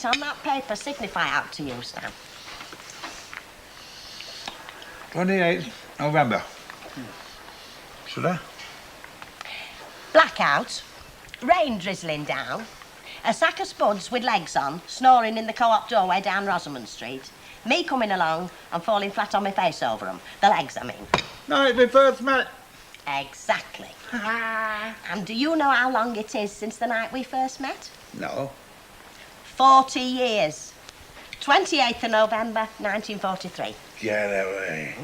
on that paper signify out to you, Stan? 28th November. Should I? Blackout, rain drizzling down, a sack of spuds with legs on, snoring in the co-op doorway down Rosamond Street, me coming along and falling flat on my face over them. The legs, I mean. Night we first met. Exactly. And do you know how long it is since the night we first met? No. 40 years. 28th of November, 1943. Get away.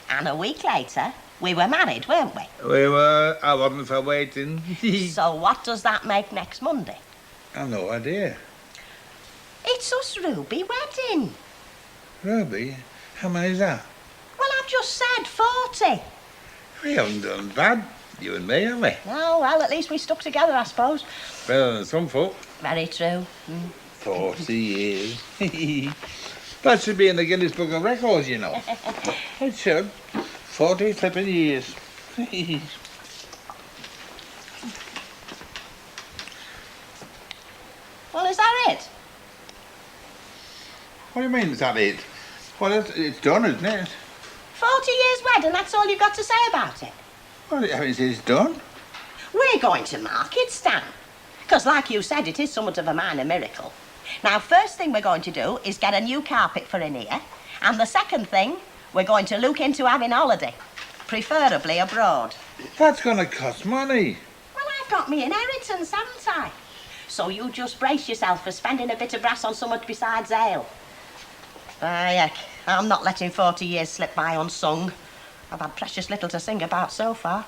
And a week later, we were married, weren't we? We were. I wasn't for waiting. So what does that make next Monday? I've no idea. It's us Ruby wedding. Ruby? How many's that? Well, I've just said 40. We haven't done bad, you and me, have we? Oh, well, at least we stuck together, I suppose. Better than some folk. Very true. 40 years. That should be in the Guinness Book of Records, you know. It should. 40 flipping years. Well, is that it? What do you mean, is that it? Well, it's done, isn't it? 40 years wedding, that's all you've got to say about it? Well, it means it's done. We're going to mark it, Stan. Because, like you said, it is somewhat of a minor miracle. Now, first thing we're going to do is get a new carpet for in here. And the second thing, we're going to look into having a holiday. Preferably abroad. That's going to cost money. Well, I've got me inheritance, haven't I? So you just brace yourself for spending a bit of brass on somewhat besides ale. Heck, I'm not letting 40 years slip by unsung. I've had precious little to sing about so far.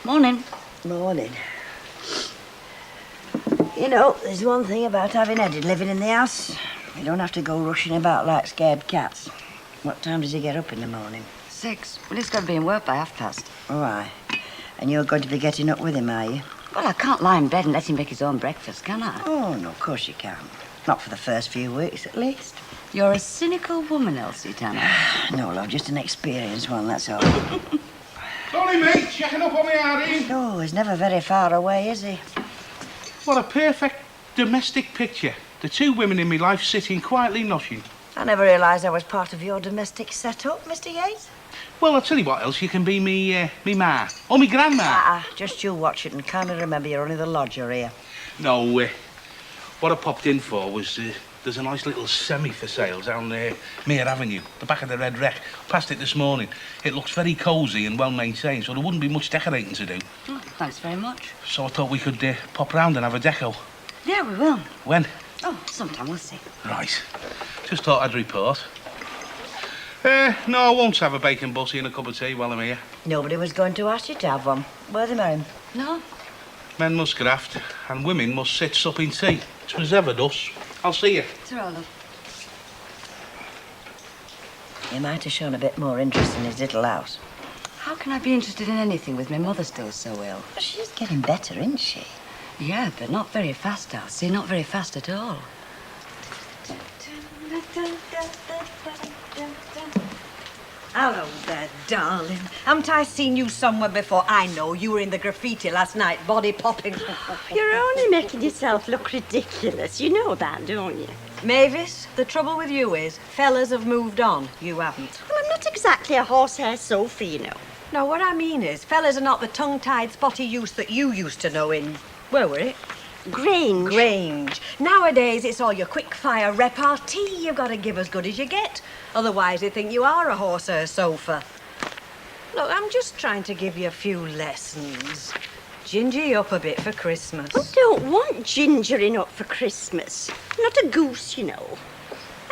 Morning. Morning. You know, there's one thing about having Eddie living in the house. You don't have to go rushing about like scared cats. What time does he get up in the morning? 6. Well, he's got to be in work by past. Oh, aye. And you're going to be getting up with him, are you? Well, I can't lie in bed and let him make his own breakfast, can I? Oh, no, of course you can't. Not for the first few weeks, at least. You're a cynical woman, Elsie Tanner. No, love, just an experienced one, that's all. Sorry, mate, checking up on me, Harry. No, he's never very far away, is he? What a perfect domestic picture. The two women in my life sitting quietly noshing. I never realised I was part of your domestic setup, Mr. Yates. Well, I'll tell you what else, you can be me ma. Or me grandma. Just you watch it and kindly remember you're only the lodger here. No, what I popped in for was, there's a nice little semi for sale down there, Mere Avenue, the back of the Red Wreck. Passed it this morning. It looks very cosy and well maintained, so there wouldn't be much decorating to do. Oh, thanks very much. So I thought we could pop round and have a deco. Yeah, we will. When? Oh, sometime, we'll see. Right. Just thought I'd report. No, I won't have a bacon butty and a cup of tea while I'm here. Nobody was going to ask you to have one. Were they, Mary? No? Men must graft, and women must sit supping tea. It was ever thus. I'll see you. Ta-ra, love. You might have shown a bit more interest in his little house. How can I be interested in anything with my mother still so ill? But she's getting better, isn't she? Yeah, but not very fast, Elsie. Not very fast at all. Hello there, darling. Haven't I seen you somewhere before? I know you were in the graffiti last night, body popping. You're only making yourself look ridiculous. You know that, don't you? Mavis, the trouble with you is fellas have moved on. You haven't. Well, I'm not exactly a horsehair Sophie, you know. No, what I mean is fellas are not the tongue-tied, spotty youths that you used to know in... Where were it? Grange. Grange. Nowadays, it's all your quick-fire repartee. You've got to give as good as you get. Otherwise, they think you are a horsehair sofa. Look, I'm just trying to give you a few lessons. Ginger you up a bit for Christmas. I don't want gingering up for Christmas. I'm not a goose, you know.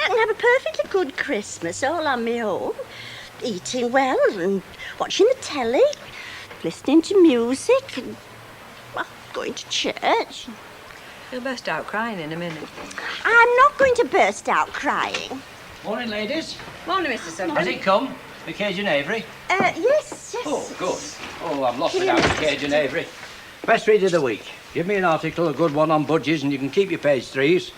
I can have a perfectly good Christmas all on my own. Eating well and watching the telly, listening to music and, well, going to church. You'll burst out crying in a minute. I'm not going to burst out crying. Morning, ladies. Morning, Mr. Sutton. Has it come? The Cajun Avery? Yes. Oh, good. Oh, I'm lost without the Cajun Avery. Best read of the week. Give me an article, a good one on budgies, and you can keep your page threes.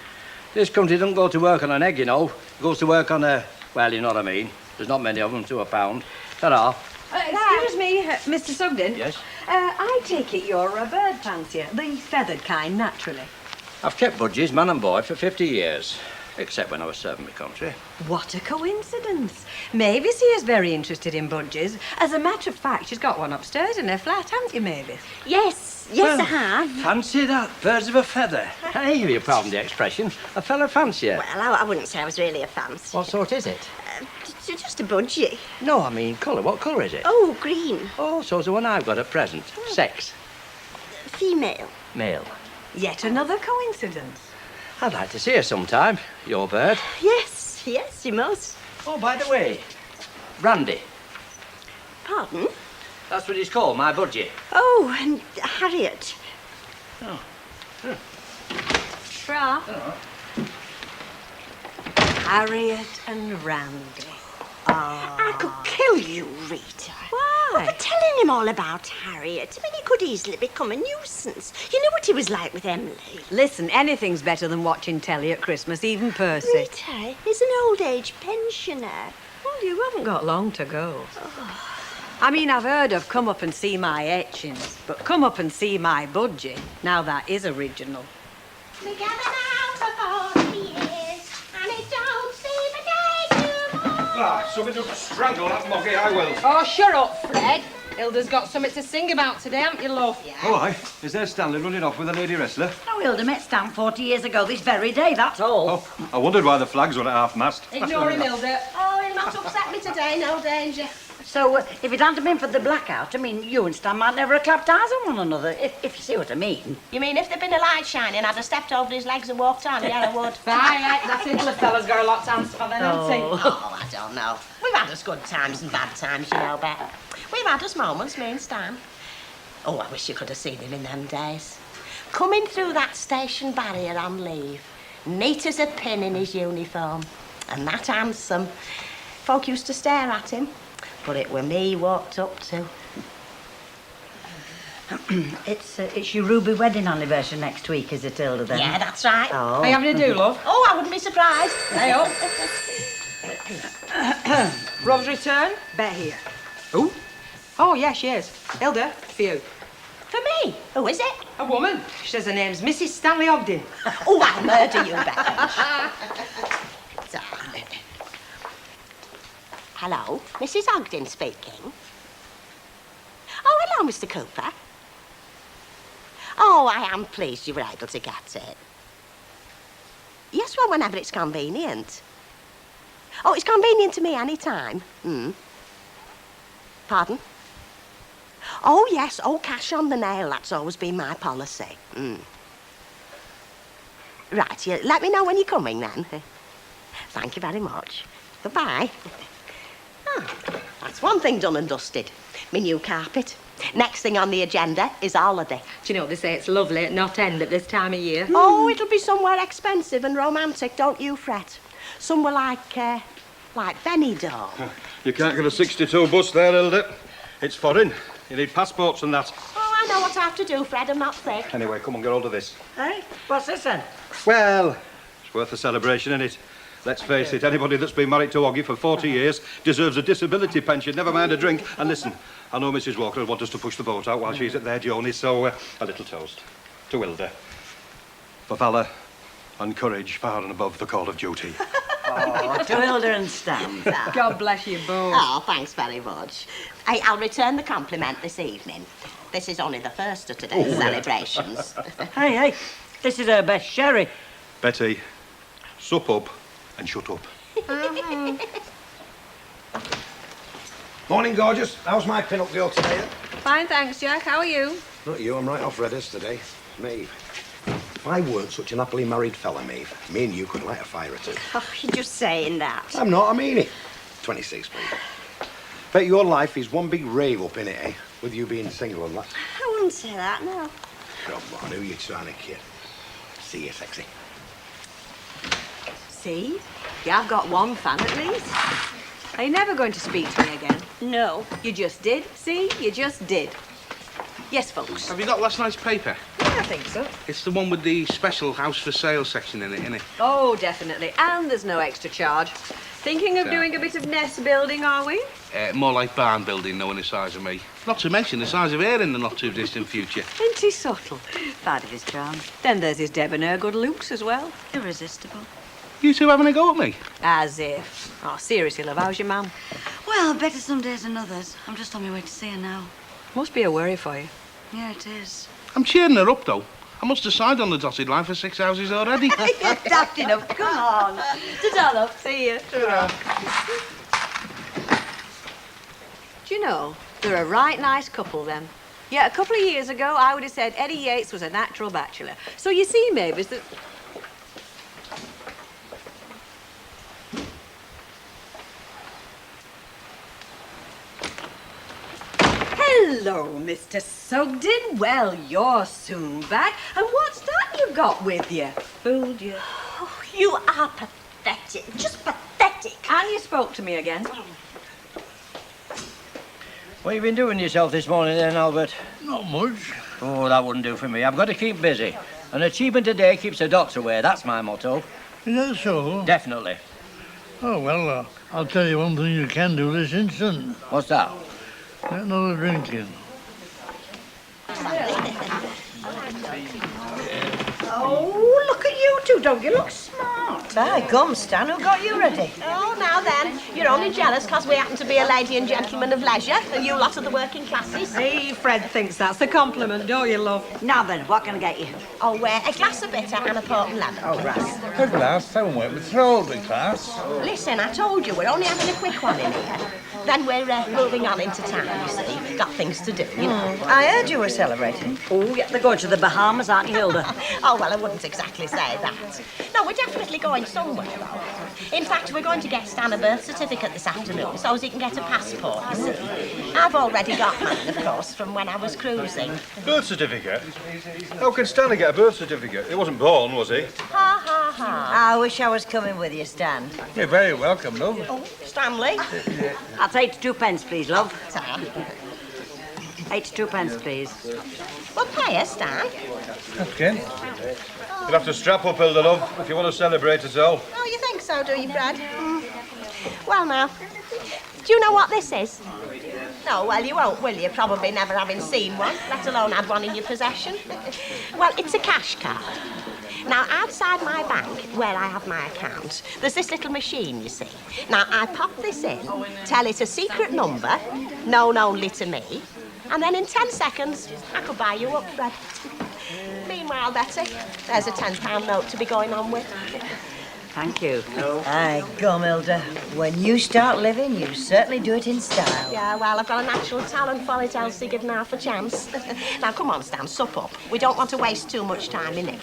This country doesn't go to work on an egg, you know. It goes to work on a, well, you know what I mean. There's not many of them to a pound. Ta-ra. Excuse me, Mr. Sugden. Yes? I take it you're a bird fancier, the feathered kind, naturally. I've kept budgies, man and boy, for 50 years. Except when I was serving my country. What a coincidence. Mavis here is very interested in budgies. As a matter of fact, she's got one upstairs in her flat, haven't you, Mavis? Yes, I have. Fancy that. Birds of a feather. Hey, if you pardon the expression, a fella fancier. Well, I wouldn't say I was really a fancy. What sort is it? Just a budgie. No, I mean colour. What colour is it? Oh, green. Oh, so's the one I've got at present. Sex? Female. Male. Yet another coincidence. I'd like to see her sometime, your bird. Yes, you must. Oh, by the way, Brandy. Pardon? That's what he's called, my budgie. Oh, and Harriet. Fra. Harriet and Randy. I could kill you, Rita. Why? For telling him all about Harriet. I mean, he could easily become a nuisance. You know what he was like with Emily. Listen, anything's better than watching telly at Christmas, even Percy. Rita is an old age pensioner. Well, you haven't got long to go. I mean, I've heard of come up and see my etchings, but come up and see my budgie. Now that is original. Together now for 40 years, and it don't seem a day too long. Ah, something to strangle that monkey, I will. Oh, shut up, Fred. Hilda's got something to sing about today, haven't you, love? Oh, aye. Is there Stanley running off with a lady wrestler? No, Hilda met Stan 40 years ago this very day, that's all. Oh, I wondered why the flags were at half-mast. Ignore him, Hilda. Oh, he'll not upset me today, no danger. So, if it hadn't been for the blackout, I mean, you and Stan might never have clapped eyes on one another, if you see what I mean. You mean if there'd been a light shining, I'd have stepped over his legs and walked on? Yeah, I would. Aye, that Hitler fella's got a lot to answer for then, hasn't he? Oh, I don't know. We've had us good times and bad times, you know, Bet. We've had us moments, me and Stan. Oh, I wish you could have seen him in them days. Coming through that station barrier on leave, neat as a pin in his uniform, and that handsome. Folk used to stare at him, but it were me walked up to. It's your Ruby wedding anniversary next week, is it, Hilda, then? Yeah, that's right. Oh. Are you having a do, love? Oh, I wouldn't be surprised. Hey, up. Rob's return? Bet here. Who? Oh, yeah, she is. Hilda, for you. For me? Who is it? A woman. She says her name's Mrs. Stanley Ogden. Oh, I'll murder you, Becky. Hello, Mrs. Ogden speaking. Oh, hello, Mr. Cooper. Oh, I am pleased you were able to get it. Yes, well, whenever it's convenient. Oh, it's convenient to me any time. Pardon? Oh, yes. Oh, cash on the nail. That's always been my policy. Right, you let me know when you're coming, then. Thank you very much. Goodbye. That's one thing done and dusted. My new carpet. Next thing on the agenda is holiday. Do you know, they say it's lovely at Knot End at this time of year? Oh, it'll be somewhere expensive and romantic, don't you fret. Somewhere like Benidorm. You can't get a 62 bus there, Hilda. It's foreign. You need passports and that. Oh, I know what I have to do, Fred. I'm not thick. Anyway, come on, get hold of this. Hey, what's this, then? Well, it's worth a celebration, isn't it? Let's face it, anybody that's been married to Oggy for 40 years deserves a disability pension, never mind a drink. And listen, I know Mrs. Walker will want us to push the boat out while she's at their journey, so a little toast to Hilda. For valour and courage far and above the call of duty. Oh, to Hilda and Stan. God bless you both. Oh, thanks very much. I'll return the compliment this evening. This is only the first of today's celebrations. Hey, this is her best sherry. Betty, sup up and shut up. Morning, gorgeous. How's my pin-up girl today? Fine, thanks, Jack. How are you? Not you, I'm right off Redders today. Maeve. If I weren't such an happily married fella, Maeve, me and you could light a fire or two. Oh, you're just saying that. I'm not, I mean it. 26, please. Bet your life is one big rave up in it, eh? With you being single and that. I wouldn't say that, no. Come on, who you trying to kid? See you, sexy. See? Yeah, I've got one fan at least. Are you never going to speak to me again? No. You just did. See? You just did. Yes, folks. Have you got last night's paper? Yeah, I think so. It's the one with the special house for sale section in it, innit? Oh, definitely. And there's no extra charge. Thinking of doing a bit of nest building, are we? More like barn building, knowing the size of me. Not to mention the size of her in the not-too-distant future. Isn't he subtle? Part of his charm. Then there's his debonair good looks as well. Irresistible. You two having a go at me? As if. Oh, seriously, love, how's your mum? Well, better some days than others. I'm just on my way to see her now. Must be a worry for you. Yeah, it is. I'm cheering her up, though. I must have signed on the dotted line for 6 houses already. You're daft enough. Come on. Ta-ta, love. See you. Do you know, they're a right nice couple, them. Yeah, a couple of years ago, I would have said Eddie Yates was a natural bachelor. So you see, Mavis, that... Hello, Mr. Sugden. Well, you're soon back. And what's that you got with you? Fooled you. Oh, you are pathetic. Just pathetic. And you spoke to me again. What you been doing to yourself this morning then, Albert? Not much. Oh, that wouldn't do for me. I've got to keep busy. An achievement a day keeps the docs away. That's my motto. Is that so? Definitely. Oh, well, I'll tell you one thing you can do this instant. What's that? Get another drink in. Oh, look at you two. Don't you look smart? By gum, Stan, who got you ready? Oh, now then, you're only jealous because we happen to be a lady and gentleman of leisure and you lot of the working classes. Hey, Fred thinks that's a compliment, don't you, love? Now then, what can I get you? Oh, a glass of bitter and a port and lemon. Oh, right. A glass, I won't with throw the class. Listen, I told you, we're only having a quick one in here. Then we're moving on into town, you see. Got things to do, you know. I heard you were celebrating. Oh, yeah, they're going to the Bahamas, aren't you, Hilda? Oh, well, I wouldn't exactly say that. No, we're definitely going somewhere, though. In fact, we're going to get Stan a birth certificate this afternoon so as he can get a passport, you see. I've already got mine, of course, from when I was cruising. Birth certificate? How can Stanley get a birth certificate? He wasn't born, was he? Ha, ha, ha. I wish I was coming with you, Stan. You're very welcome, love. Oh, Stanley. I'll take 2 pence, please, love. Sam. 82 pence, please. Well, pay us, Stan. Okay. You'll have to strap up, Hilda, love, if you want to celebrate at all. Oh, you think so, do you, Fred? Well, now, do you know what this is? No, well, you won't, will you? Probably never having seen one, let alone had one in your possession. Well, it's a cash card. Now, outside my bank, where I have my account, there's this little machine, you see. Now, I pop this in, tell it a secret number, known only to me, and then in 10 seconds, I could buy you up, Fred. Meanwhile, Betty, there's a £10 note to be going on with. Thank you. Aye, gum, Hilda. When you start living, you certainly do it in style. Yeah, well, I've got a natural talent for it, Elsie, given half a chance. Now, come on, Stan, sup up. We don't want to waste too much time in it.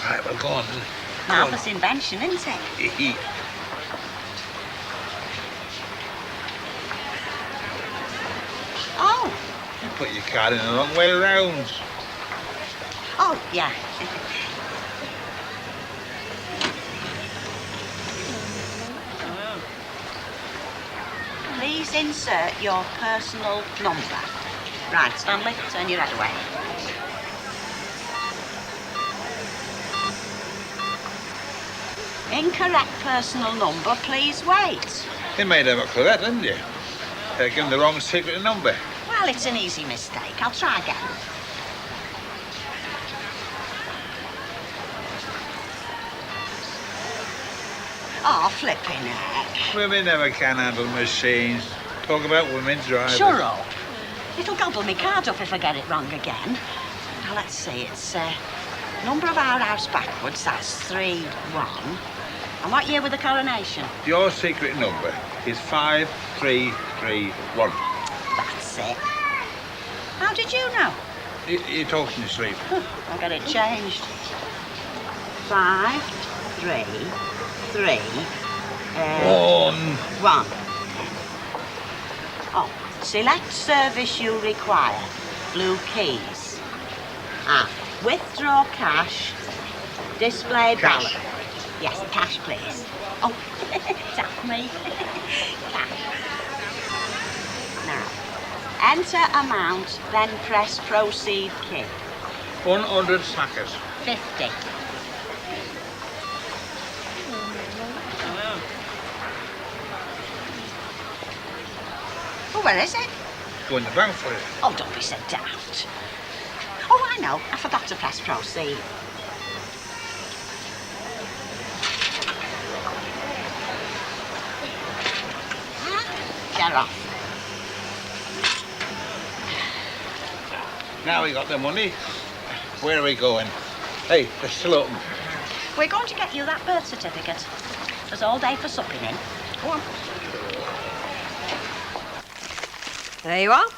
Right, well, go on. Marvellous invention, isn't it? Oh, You put your card in the wrong way round. oh, yeah. Please insert your personal number. Right, Stanley, turn your head away. Incorrect personal number, please wait. You made them correct, didn't you? Give them the wrong secret number. Well, it's an easy mistake. I'll try again. Oh, flipping heck. Women never can handle machines. Talk about women drivers. Shut up. It'll gobble me card up if I get it wrong again. Now, let's see. It's number of our house backwards. That's 3-1. And what year with the coronation? Your secret number is 5331. That's it. How did you know? You're talking in your sleep. I'll get it changed. 5, 3, 3, 1. Oh, select service you require. Blue keys. Ah, Withdraw cash. Display balance. Yes, cash, please. Oh, tap me. Cash. Now, enter amount, then press proceed key. 100 smackers. 50. Oh, where is it? Go in the bank for it. Oh, don't be so daft. Oh, I know. I forgot to press proceed. Get off. Now we got the money. Where are we going? Hey, they're still open. We're going to get you that birth certificate. There's all day for supping in. Go on. There you are.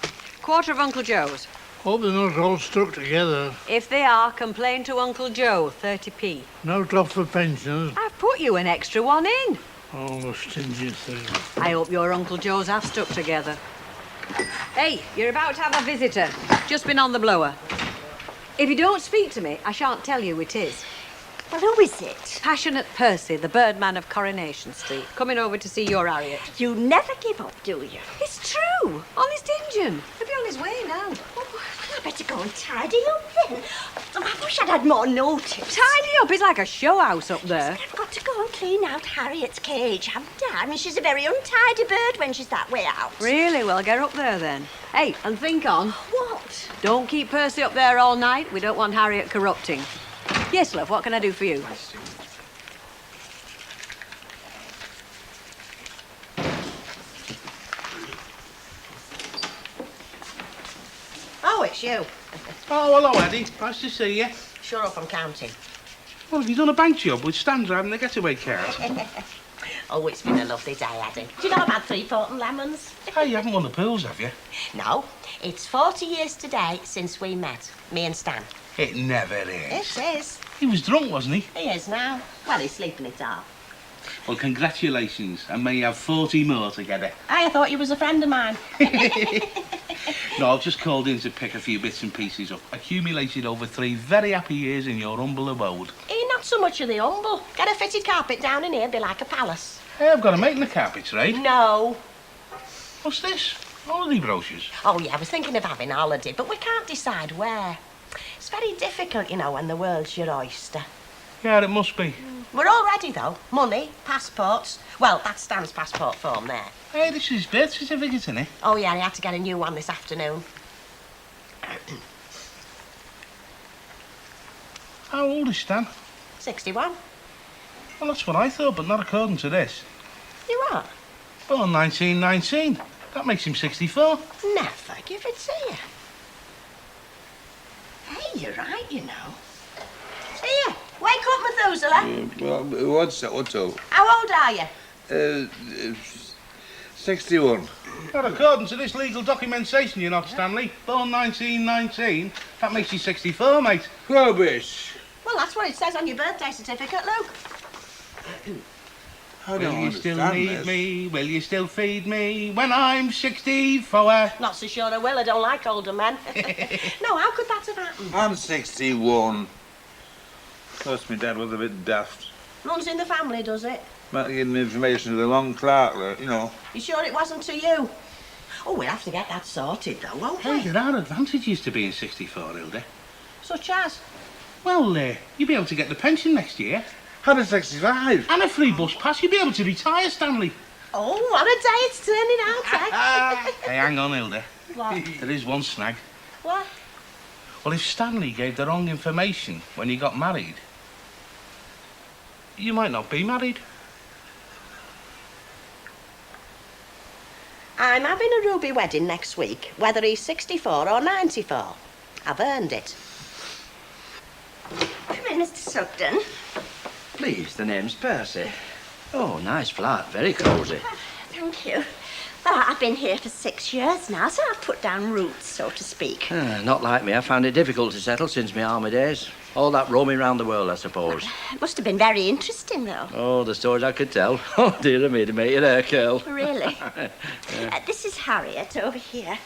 Quarter of Uncle Joe's. Hope they're not all stuck together. If they are, complain to Uncle Joe, 30p. No drop for pensioners. I've put you an extra one in. Oh, the stingy thing. I hope your Uncle Joe's have stuck together. Hey, you're about to have a visitor. Just been on the blower. If you don't speak to me, I shan't tell you who it is. Well, who is it? Passionate Percy, the birdman of Coronation Street, coming over to see your Harriet. You never give up, do you? It's true. Honest Injun. He'll be on his way now. Oh, I better go and tidy up then. Oh, I wish I'd had more notice. Tidy up. It's like a show house up there. I've got to go and clean out Harriet's cage, haven't I? I mean, she's a very untidy bird when she's that way out. Really? Well, get up there then. Hey, and think on. What? Don't keep Percy up there all night. We don't want Harriet corrupting. Yes, love, what can I do for you? Oh, it's you. Oh, hello, Eddie. Nice to see you. Sure up I'm counting. Well, have you done a bank job with Stan driving the getaway cars? Oh, it's been a lovely day, Eddie. Do you know about 3 Fortin lemons? Hey, you haven't won the pools, have you? No. It's 40 years today since we met, me and Stan. It never is. It is. He was drunk, wasn't he? He is now. Well, he's sleeping it off. Well, congratulations, and may you have 40 more together. I thought you was a friend of mine. No, I've just called in to pick a few bits and pieces up, accumulated over 3 very happy years in your humble abode. Not so much of the humble. Get a fitted carpet down in here, be like a palace. Hey, I've got a mate in the carpet trade. No. What's this? Holiday brochures? Oh, yeah, I was thinking of having a holiday, but we can't decide where. It's very difficult, you know, when the world's your oyster. Yeah, it must be. We're all ready, though. Money, passports. Well, that's Stan's passport form there. Hey, this is his birth certificate, isn't it? Oh, yeah, he had to get a new one this afternoon. How old is Stan? 61. Well, that's what I thought, but not according to this. You what? Born 1919. That makes him 64. Never give it to you. Hey, you're right, you know. Here, wake up, Methuselah. Well, what's that? What's up? How old are you? 61. Well, according to this legal documentation, you're not, Stanley. Born 1919. That makes you 64, mate. Rubbish. Well, that's what it says on your birthday certificate, Luke. I don't Will you still understand need this. me? Will you still feed me when I'm 64? Not so sure I will. I don't like older men. No, how could that have happened? I'm 61. Plus, my dad was a bit daft. Runs in the family, does it? Might give him information to the long clerk, like, you know. You sure it wasn't to you? Oh, we'll have to get that sorted, though, won't Hey, we? there are advantages to being 64, Hilda. Such as? Well, you'll be able to get the pension next year. I'm 65. And a free bus pass. You'll be able to retire, Stanley. Oh, what a day it's turning out, eh? Hey, hang on, Hilda. What? There is one snag. What? Well, if Stanley gave the wrong information when you got married, you might not be married. I'm having a ruby wedding next week, whether he's 64 or 94. I've earned it. Come in, Mr. Sugden. Please, the name's Percy. Oh, nice flat. Very cosy. Thank you. Well, I've been here for 6 years now, so I've put down roots, so to speak. Not like me. I found it difficult to settle since my army days. All that roaming round the world, I suppose. It must have been very interesting, though. Oh, the stories I could tell. Oh, dear me, to make your hair curl. Really? This is Harriet over here.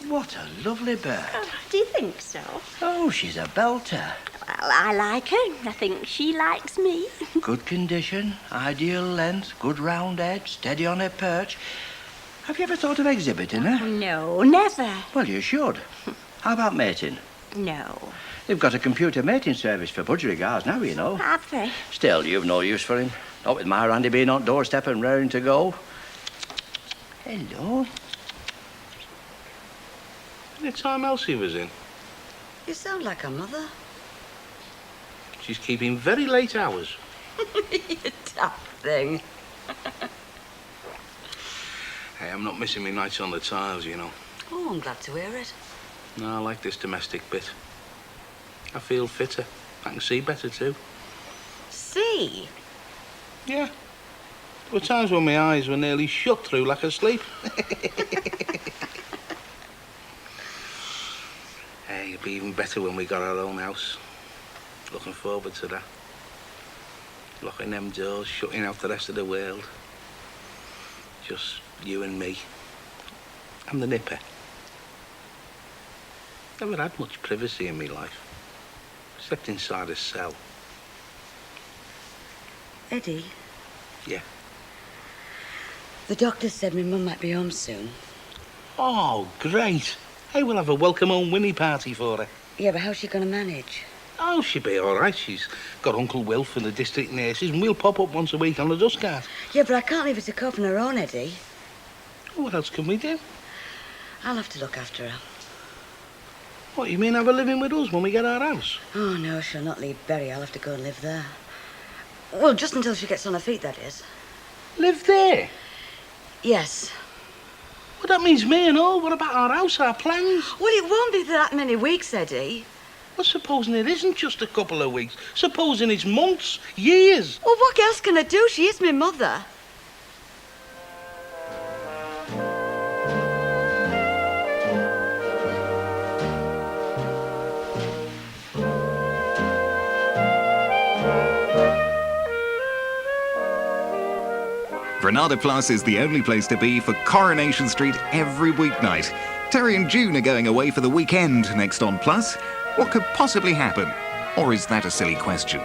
What a lovely bird. Oh, do you think so? Oh, she's a belter. Well, I like her. I think she likes me. Good condition, ideal length, good round head, steady on her perch. Have you ever thought of exhibiting her? No, never. Well, you should. How about mating? No. They've got a computer mating service for budgerigars now, you know. Have they? Still, you've no use for him. Not with my Randy being on doorstep and raring to go. Hello. Any time Elsie was in? You sound like a mother. She's keeping very late hours. You daft thing. Hey, I'm not missing my nights on the tiles, you know. Oh, I'm glad to hear it. No, I like this domestic bit. I feel fitter. I can see better, too. See? Yeah. There were times when my eyes were nearly shut through lack of sleep. Hey, it'd be even better when we got our own house. Looking forward to that. Locking them doors, shutting out the rest of the world. Just you and me. And the nipper. Never had much privacy in my life. Except inside a cell. Eddie? Yeah. The doctor said my mum might be home soon. Oh, great. Hey, we'll have a welcome home Winnie party for her. Yeah, but how's she going to manage? Oh, she'll be all right. She's got Uncle Wilf and the district nurses, and we'll pop up once a week on the dust cart. Yeah, but I can't leave her to cope on her own, Eddie. What else can we do? I'll have to look after her. What, you mean have her living with us when we get our house? Oh, no, she'll not leave Berry. I'll have to go and live there. Well, just until she gets on her feet, that is. Live there? Yes. Well, that means me and all. What about our house, our plans? Well, it won't be for that many weeks, Eddie. Well, supposing it isn't just a couple of weeks. Supposing it's months, years. Well, what else can I do? She is my mother. Granada Plus is the only place to be for Coronation Street every weeknight. Terry and June are going away for the weekend next on Plus. What could possibly happen? Or is that a silly question?